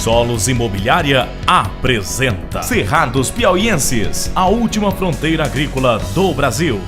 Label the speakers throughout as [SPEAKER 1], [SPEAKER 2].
[SPEAKER 1] Tijolos Imobiliária apresenta Cerrados Piauienses, a última fronteira agrícola do Brasil.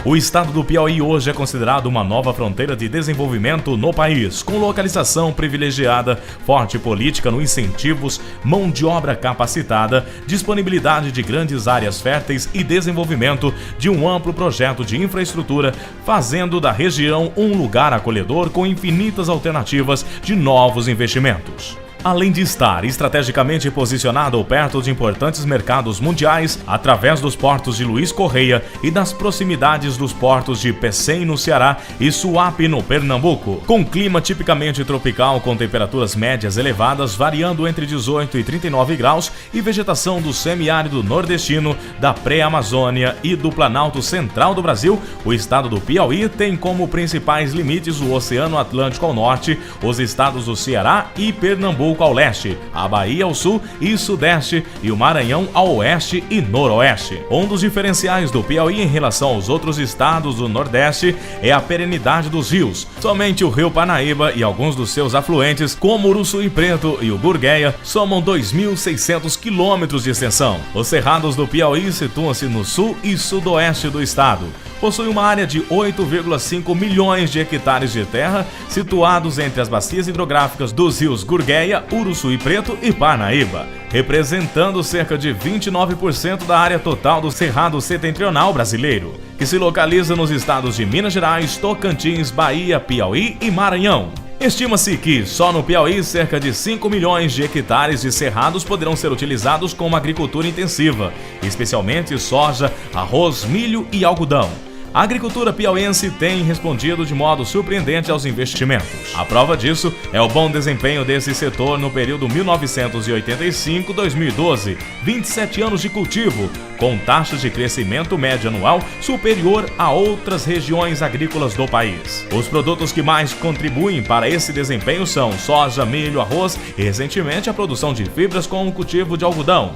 [SPEAKER 1] O estado do Piauí hoje é considerado uma nova fronteira de desenvolvimento no país, com localização privilegiada, forte política no incentivos, mão de obra capacitada, disponibilidade de grandes áreas férteis e desenvolvimento de um amplo projeto de infraestrutura, fazendo da região um lugar acolhedor com infinitas alternativas de novos investimentos. Além de estar estrategicamente posicionado perto de importantes mercados mundiais, através dos portos de Luiz Correia e das proximidades dos portos de Pecém, no Ceará, e Suape, no Pernambuco, com clima tipicamente tropical com temperaturas médias elevadas, variando entre 18 e 39 graus, e vegetação do semiárido nordestino, da pré-Amazônia e do Planalto Central do Brasil, o estado do Piauí tem como principais limites o Oceano Atlântico ao norte, os estados do Ceará e Pernambuco ao leste, a Bahia ao sul e sudeste e o Maranhão ao oeste e noroeste. Um dos diferenciais do Piauí em relação aos outros estados do nordeste é a perenidade dos rios. Somente o rio Parnaíba e alguns dos seus afluentes, como o Uruçuí Preto e o Gurgueia, somam 2.600 quilômetros de extensão. Os cerrados do Piauí situam-se no sul e sudoeste do estado. Possui uma área de 8,5 milhões de hectares de terra, situados entre as bacias hidrográficas dos rios Gurgueia, Uruçuí Preto e Parnaíba, representando cerca de 29% da área total do Cerrado Setentrional brasileiro, que se localiza nos estados de Minas Gerais, Tocantins, Bahia, Piauí e Maranhão. Estima-se que, só no Piauí, cerca de 5 milhões de hectares de cerrados poderão ser utilizados como agricultura intensiva, especialmente soja, arroz, milho e algodão. A agricultura piauiense tem respondido de modo surpreendente aos investimentos. A prova disso é o bom desempenho desse setor no período 1985-2012, 27 anos de cultivo, com taxas de crescimento médio anual superior a outras regiões agrícolas do país. Os produtos que mais contribuem para esse desempenho são soja, milho, arroz e, recentemente, a produção de fibras com o cultivo de algodão.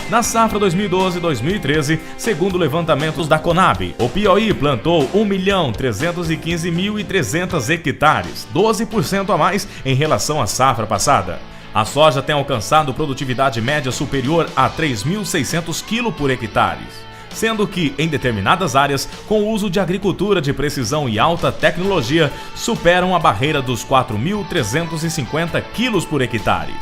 [SPEAKER 1] Na safra 2012-2013, segundo levantamentos da Conab, o Piauí plantou 1.315.300 hectares, 12% a mais em relação à safra passada. A soja tem alcançado produtividade média superior a 3.600 kg por hectare, sendo que, em determinadas áreas, com o uso de agricultura de precisão e alta tecnologia, superam a barreira dos 4.350 kg por hectare.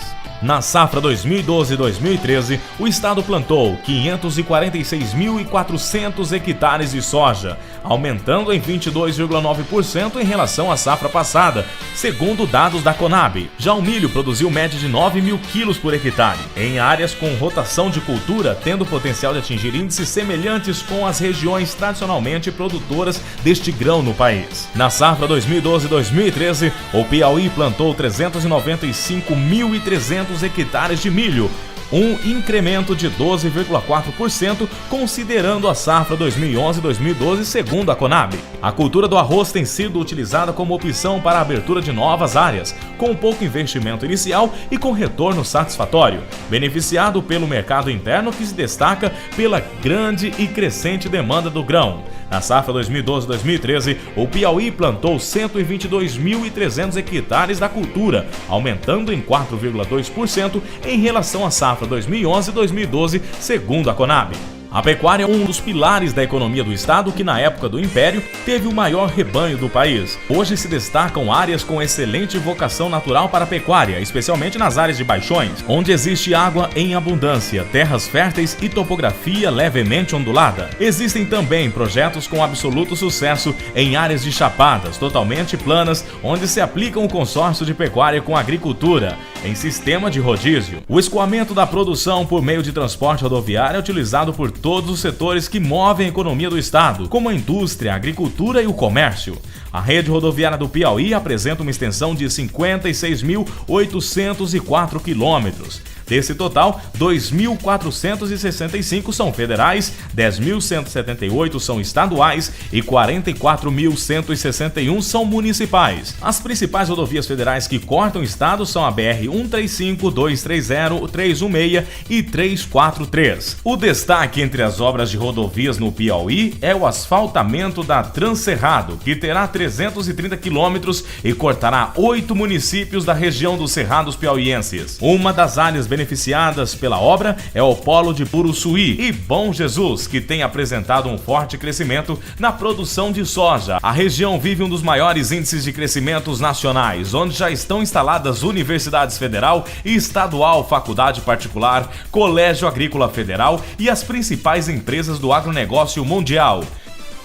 [SPEAKER 1] Na safra 2012-2013, o estado plantou 546.400 hectares de soja, aumentando em 22,9% em relação à safra passada, segundo dados da Conab. Já o milho produziu média de 9.000 quilos por hectare, em áreas com rotação de cultura, tendo potencial de atingir índices semelhantes com as regiões tradicionalmente produtoras deste grão no país. Na safra 2012-2013, o Piauí plantou 395.300 hectares de milho, um incremento de 12,4% considerando a safra 2011-2012, segundo a Conab. A cultura do arroz tem sido utilizada como opção para a abertura de novas áreas, com pouco investimento inicial e com retorno satisfatório, beneficiado pelo mercado interno que se destaca pela grande e crescente demanda do grão. Na safra 2012-2013, o Piauí plantou 122.300 hectares da cultura, aumentando em 4,2% em relação à safra 2011-2012, segundo a Conab. A pecuária é um dos pilares da economia do estado que, na época do Império, teve o maior rebanho do país. Hoje se destacam áreas com excelente vocação natural para a pecuária, especialmente nas áreas de baixões, onde existe água em abundância, terras férteis e topografia levemente ondulada. Existem também projetos com absoluto sucesso em áreas de chapadas, totalmente planas, onde se aplica um consórcio de pecuária com agricultura, em sistema de rodízio. O escoamento da produção por meio de transporte rodoviário é utilizado por todos os setores que movem a economia do estado, como a indústria, a agricultura e o comércio. A rede rodoviária do Piauí apresenta uma extensão de 56.804 quilômetros. Desse total, 2.465 são federais, 10.178 são estaduais e 44.161 são municipais. As principais rodovias federais que cortam o estado são a BR-135, 230, 316 e 343. O destaque entre as obras de rodovias no Piauí é o asfaltamento da Transcerrado, que terá 330 quilômetros e cortará 8 municípios da região dos Cerrados piauienses. Uma das áreas beneficiadas pela obra é o polo de Puruçuí e Bom Jesus, que tem apresentado um forte crescimento na produção de soja. A região vive um dos maiores índices de crescimentos nacionais, onde já estão instaladas universidades federal e estadual, faculdade particular, colégio agrícola federal e as principais empresas do agronegócio mundial.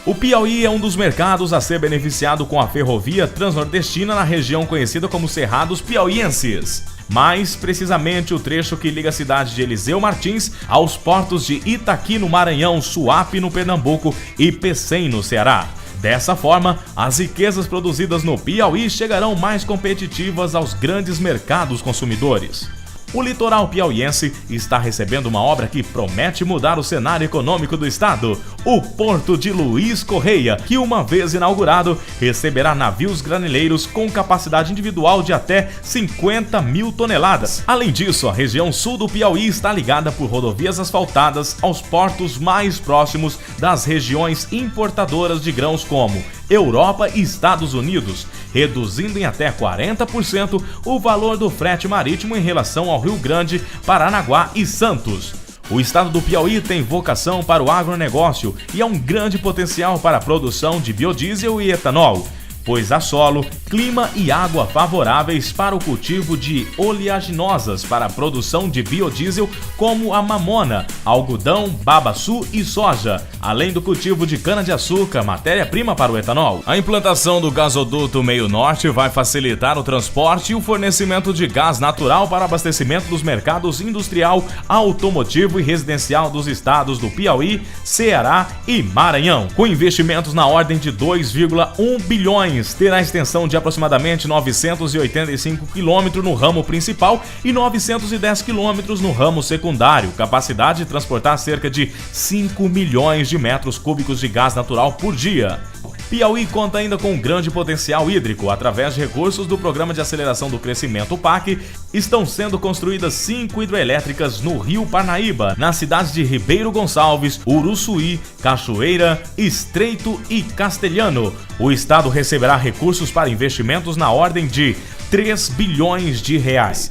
[SPEAKER 1] O Piauí é um dos mercados a ser beneficiado com a ferrovia transnordestina na região conhecida como Cerrados Piauienses. Mais precisamente o trecho que liga a cidade de Eliseu Martins aos portos de Itaqui no Maranhão, Suape no Pernambuco e Pecém no Ceará. Dessa forma, as riquezas produzidas no Piauí chegarão mais competitivas aos grandes mercados consumidores. O litoral piauiense está recebendo uma obra que promete mudar o cenário econômico do estado, o Porto de Luiz Correia, que uma vez inaugurado, receberá navios granileiros com capacidade individual de até 50 mil toneladas. Além disso, a região sul do Piauí está ligada por rodovias asfaltadas aos portos mais próximos das regiões importadoras de grãos como Europa e Estados Unidos, reduzindo em até 40% o valor do frete marítimo em relação ao Rio Grande, Paranaguá e Santos. O estado do Piauí tem vocação para o agronegócio e há um grande potencial para a produção de biodiesel e etanol, pois há solo, clima e água favoráveis para o cultivo de oleaginosas para a produção de biodiesel como a mamona, algodão, babaçu e soja, além do cultivo de cana-de-açúcar, matéria-prima para o etanol. A implantação do gasoduto Meio Norte vai facilitar o transporte e o fornecimento de gás natural para abastecimento dos mercados industrial, automotivo e residencial dos estados do Piauí, Ceará e Maranhão. Com investimentos na ordem de 2,1 bilhões, terá extensão de aproximadamente 985 km no ramo principal e 910 km no ramo secundário, capacidade de transportar cerca de 5 milhões de metros cúbicos de gás natural por dia. Piauí conta ainda com um grande potencial hídrico. Através de recursos do Programa de Aceleração do Crescimento PAC, estão sendo construídas 5 hidrelétricas no Rio Parnaíba, nas cidades de Ribeiro Gonçalves, Uruçuí, Cachoeira, Estreito e Castelhano. O estado receberá recursos para investimentos na ordem de 3 bilhões de reais.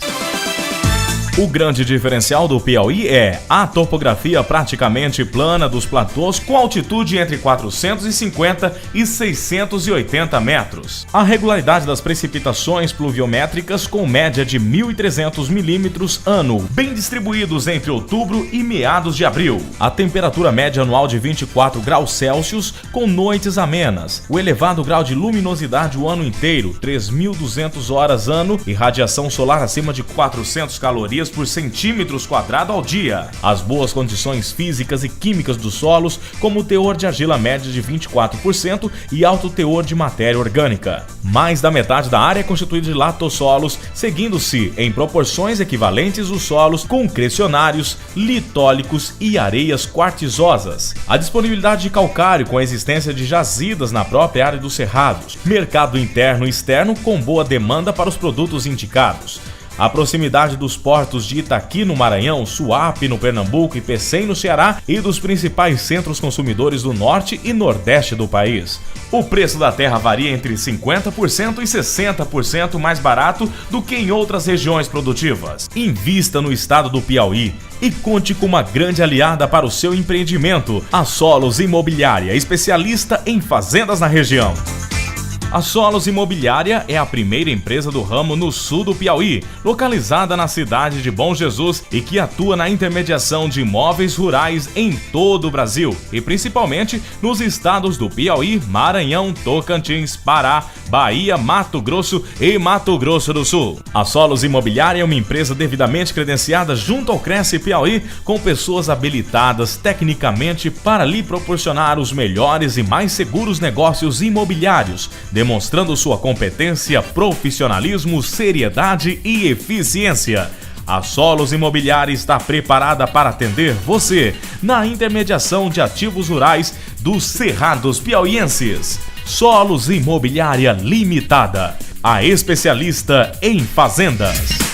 [SPEAKER 1] O grande diferencial do Piauí é a topografia praticamente plana dos platôs com altitude entre 450 e 680 metros. A regularidade das precipitações pluviométricas com média de 1.300 milímetros ano, bem distribuídos entre outubro e meados de abril. A temperatura média anual de 24 graus Celsius com noites amenas. O elevado grau de luminosidade o ano inteiro, 3.200 horas ano e radiação solar acima de 400 calorias por centímetros quadrado ao dia. As boas condições físicas e químicas dos solos, como o teor de argila média de 24% e alto teor de matéria orgânica. Mais da metade da área é constituída de latossolos, seguindo-se em proporções equivalentes os solos concrecionários, litólicos e areias quartzosas. A disponibilidade de calcário com a existência de jazidas na própria área dos cerrados. Mercado interno e externo com boa demanda para os produtos indicados. A proximidade dos portos de Itaqui no Maranhão, Suape no Pernambuco e Pecém no Ceará e dos principais centros consumidores do norte e nordeste do país. O preço da terra varia entre 50% e 60% mais barato do que em outras regiões produtivas. Invista no estado do Piauí e conte com uma grande aliada para o seu empreendimento, a Solos Imobiliária, especialista em fazendas na região. A Solos Imobiliária é a primeira empresa do ramo no sul do Piauí, localizada na cidade de Bom Jesus e que atua na intermediação de imóveis rurais em todo o Brasil e principalmente nos estados do Piauí, Maranhão, Tocantins, Pará, Bahia, Mato Grosso e Mato Grosso do Sul. A Solos Imobiliária é uma empresa devidamente credenciada junto ao Cresce Piauí, com pessoas habilitadas tecnicamente para lhe proporcionar os melhores e mais seguros negócios imobiliários, demonstrando sua competência, profissionalismo, seriedade e eficiência. A Solos Imobiliária está preparada para atender você na intermediação de ativos rurais dos Cerrados Piauienses. Solos Imobiliária Limitada, a especialista em fazendas.